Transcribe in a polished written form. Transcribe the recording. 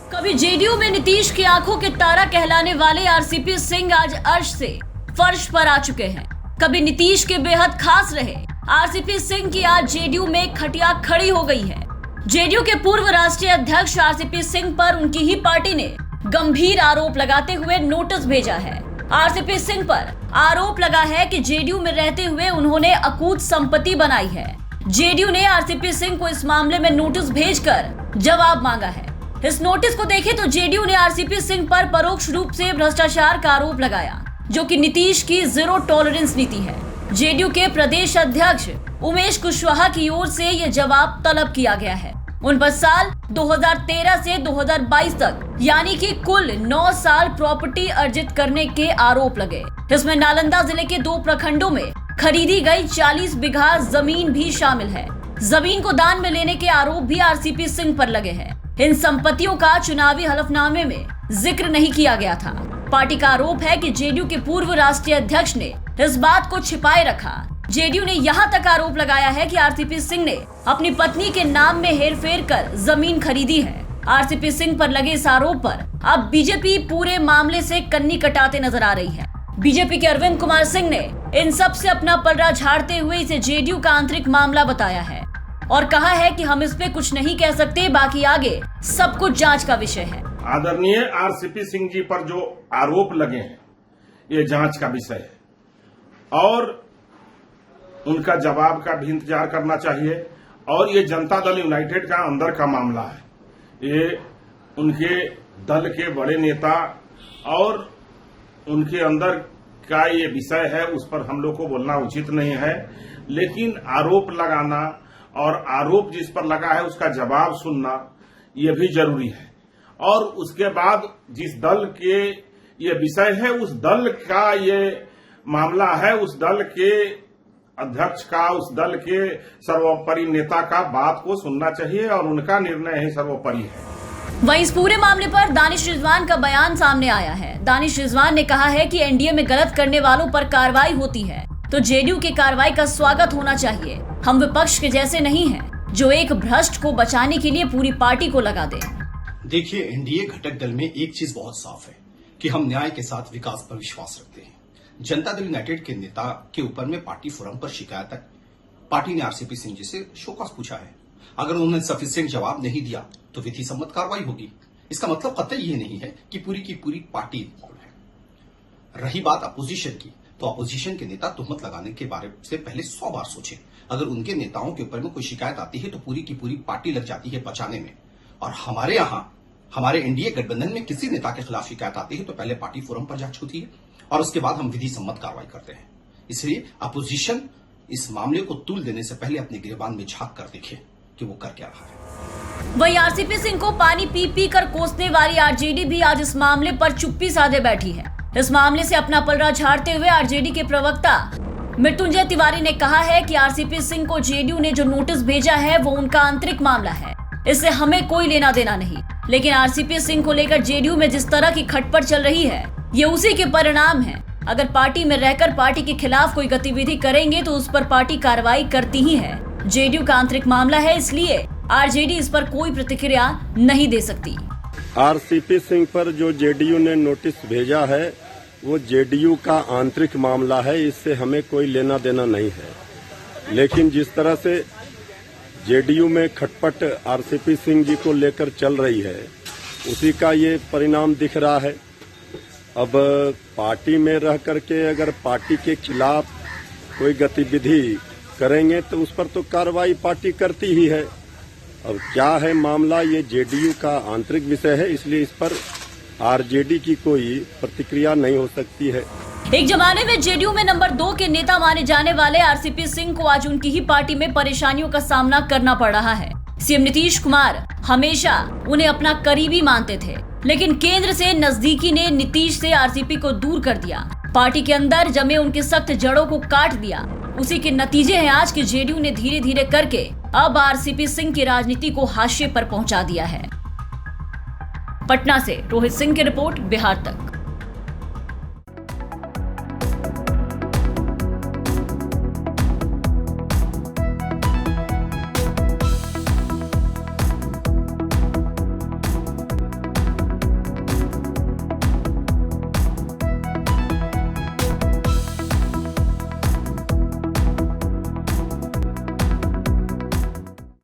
कभी जेडीयू में नीतीश की आंखों के तारा कहलाने वाले आरसीपी सिंह आज अर्श से फर्श पर आ चुके हैं। कभी नीतीश के बेहद खास रहे आरसीपी सिंह की आज जेडीयू में खटिया खड़ी हो गई है। जेडीयू के पूर्व राष्ट्रीय अध्यक्ष आरसीपी सिंह पर उनकी ही पार्टी ने गंभीर आरोप लगाते हुए नोटिस भेजा है। आरसीपी सिंह पर आरोप लगा है कि जेडीयू में रहते हुए उन्होंने अकूत संपत्ति बनाई है। जेडीयू ने आरसीपी सिंह को इस मामले में नोटिस भेजकर जवाब मांगा है। इस नोटिस को देखें तो जेडीयू ने आरसीपी सिंह पर परोक्ष रूप से भ्रष्टाचार का आरोप लगाया, जो कि नीतीश की जीरो टॉलरेंस नीति है। जेडीयू के प्रदेश अध्यक्ष उमेश कुशवाहा की ओर से यह जवाब तलब किया गया है। उन पर साल 2013 से 2022 तक यानी कि कुल 9 साल प्रॉपर्टी अर्जित करने के आरोप लगे। इसमें नालंदा जिले के 2 प्रखंडों में खरीदी गई 40 बीघा जमीन भी शामिल है। जमीन को दान में लेने के आरोप भी आरसीपी सिंह पर लगे हैं। इन संपत्तियों का चुनावी हलफनामे में जिक्र नहीं किया गया था। पार्टी का आरोप है कि जेडीयू के पूर्व राष्ट्रीय अध्यक्ष ने इस बात को छिपाए रखा। जेडीयू ने यहां तक आरोप लगाया है कि आरसीपी सिंह ने अपनी पत्नी के नाम में हेरफेर कर जमीन खरीदी है। आरसीपी सिंह पर लगे इस आरोप पर अब बीजेपी पूरे मामले से कन्नी कटाते नजर आ रही है। बीजेपी के अरविंद कुमार सिंह ने इन सब से अपना पलड़ा झाड़ते हुए इसे जेडीयू का आंतरिक मामला बताया है और कहा है कि हम इस पे कुछ नहीं कह सकते, बाकी आगे सब कुछ जांच का विषय है। आदरणीय आरसीपी सिंह जी पर जो आरोप लगे हैं ये जांच का विषय है और उनका जवाब का भी इंतजार करना चाहिए। और ये जनता दल यूनाइटेड का अंदर का मामला है। ये उनके दल के बड़े नेता और उनके अंदर का ये विषय है, उस पर हम लोग को बोलना उचित नहीं है। लेकिन आरोप लगाना और आरोप जिस पर लगा है उसका जवाब सुनना ये भी जरूरी है। और उसके बाद जिस दल के ये विषय है उस दल का ये मामला है, उस दल के अध्यक्ष का, उस दल के सर्वोपरि नेता का बात को सुनना चाहिए और उनका निर्णय ही सर्वोपरि है। वहीं इस पूरे मामले पर दानिश रिजवान का बयान सामने आया है। दानिश रिजवान ने कहा है कि एनडीए में गलत करने वालों पर कार्रवाई होती है तो जेडीयू की कार्रवाई का स्वागत होना चाहिए। हम विपक्ष के जैसे नहीं हैं जो एक भ्रष्ट को बचाने के लिए पूरी पार्टी को लगा दे। देखिए, एनडीए घटक दल में एक चीज बहुत साफ है कि हम न्याय के साथ विकास पर विश्वास रखते हैं। जनता दल यूनाइटेड के नेता के ऊपर में पार्टी फोरम पर शिकायत तक पार्टी ने आरसीपी सिंह जी से शोकॉज पूछा है। अगर उन्होंने सफिशिएंट जवाब नहीं दिया तो विधि सम्मत कार्रवाई होगी। इसका मतलब कतई ये नहीं है कि पूरी की पूरी पार्टी इन्वॉल्व है। रही बात अपोजिशन की, तो अपोजिशन के नेता तुहमत लगाने के बारे से पहले 100 बार सोचें। अगर उनके नेताओं के ऊपर में कोई शिकायत आती है तो पूरी की पूरी पार्टी लग जाती है बचाने में। और हमारे यहां हमारे एनडीए गठबंधन में किसी नेता के खिलाफ शिकायत आती है तो पहले पार्टी फोरम पर जांच होती है और उसके बाद हम विधि सम्मत कार्रवाई करते हैं। इसलिए अपोजिशन इस मामले को तूल देने से पहले अपने गिरबान में झांक कर देखे कि वो कर क्या रहा है। वहीं आरसीपी सिंह को पानी पी पी कर कोसने वाली आरजेडी भी आज इस मामले पर चुप्पी साधे बैठी है। इस मामले से अपना पलड़ा झाड़ते हुए आरजेडी के प्रवक्ता मृत्युंजय तिवारी ने कहा है कि आरसीपी सिंह को जेडीयू ने जो नोटिस भेजा है वो उनका आंतरिक मामला है, इससे हमें कोई लेना देना नहीं। लेकिन आरसीपी सिंह को लेकर जेडीयू में जिस तरह की खटपट चल रही है ये उसी के परिणाम है। अगर पार्टी में रहकर पार्टी के खिलाफ कोई गतिविधि करेंगे तो उस पर पार्टी कार्रवाई करती ही है। जेडीयू का आंतरिक मामला है, इसलिए आरजेडी इस पर कोई प्रतिक्रिया नहीं दे सकती। आरसीपी सिंह पर जो जेडीयू ने नोटिस भेजा है वो जेडीयू का आंतरिक मामला है, इससे हमें कोई लेना देना नहीं है। लेकिन जिस तरह से जेडीयू में खटपट आरसीपी सिंह जी को लेकर चल रही है उसी का ये परिणाम दिख रहा है। अब पार्टी में रह करके अगर पार्टी के खिलाफ कोई गतिविधि करेंगे तो उस पर तो कार्रवाई पार्टी करती ही है। अब क्या है मामला, ये जेडीयू का आंतरिक विषय है, इसलिए इस पर आरजेडी की कोई प्रतिक्रिया नहीं हो सकती है। एक जमाने में जेडीयू में नंबर 2 के नेता माने जाने वाले आरसीपी सिंह को आज उनकी ही पार्टी में परेशानियों का सामना करना पड़ रहा है। सीएम नीतीश कुमार हमेशा उन्हें अपना करीबी मानते थे, लेकिन केंद्र से नजदीकी ने नीतीश से आरसीपी को दूर कर दिया। पार्टी के अंदर जमे उनके सख्त जड़ों को काट दिया। उसी के नतीजे हैं आज के जेडीयू ने धीरे धीरे करके अब आरसीपी सिंह की राजनीति को हाशिए पर पहुंचा दिया है। पटना से रोहित सिंह की रिपोर्ट, बिहार तक।